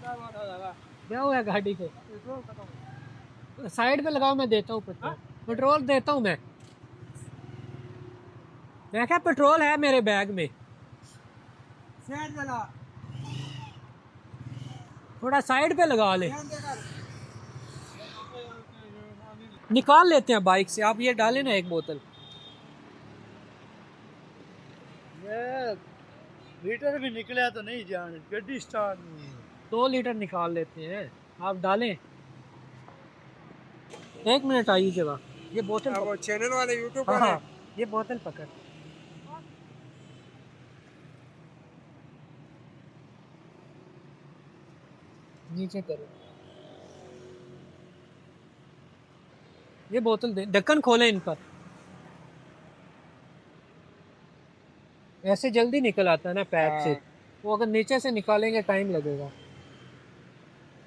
क्या हुआ गाड़ी को? साइड पे लगाओ, मैं देता हूँ पेट्रोल। पेट्रोल देता हूँ मैं क्या पेट्रोल है मेरे बैग में। थोड़ा साइड पे लगा ले, निकाल लेते हैं बाइक से। आप ये डालें ना एक बोतल। लीटर भी निकला तो नहीं जान, गड्डी स्टार्ट नहीं है। 2 लीटर निकाल लेते हैं, आप डालें। 1 मिनट आइए जरा, ये बोतल वो चैनल वाले यूट्यूब हाँ वाले। हाँ, ये बोतल पकड़, नीचे करो। ये बोतल दे, ढक्कन खोले इन पर। ऐसे जल्दी निकल आता है ना पैक से, वो अगर नीचे से निकालेंगे टाइम लगेगा।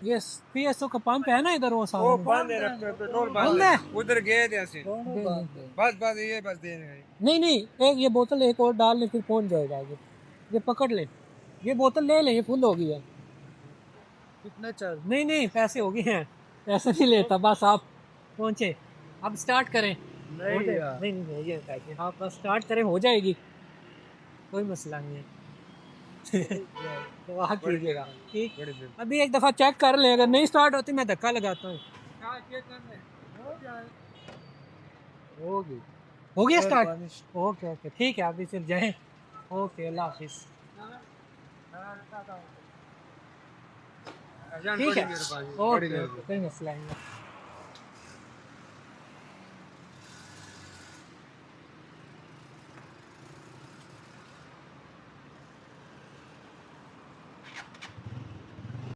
ये पीएसओ का पंप है ना इधर, वो वो सामने बंद है, पेट्रोल बंद बंद है। है। उधर गए थे ऐसे। बस बस ये बस दे रहे हैं। नहीं नहीं, एक ये बोतल एक और डाल ले, फिर पहुंच जाएगा आगे। ये पकड़ ले, ये बोतल ले ले, ये फुल हो गई है। कितना चल? नहीं नहीं, पैसे हो गए हैं, पैसे नहीं लेता, बस आप पहुंचे। अब स्टार्ट करें। हो नहीं जाए, यार। नहीं नहीं नहीं, ये पैसे आप बस स्टार्ट करें, हो जाएगी, कोई मसला नहीं है। तो वहाँ कीजिएगा, ठीक। अभी एक दफ़ा चेक कर ले, अगर नहीं स्टार्ट होती मैं धक्का लगाता हूँ। होगी, हो गया स्टार्ट। ओके ओके, ठीक है, अभी फिर जाएं। ओके, अल्लाह हाफिज़। ठीक है, ओके, कोई मसला नहीं है।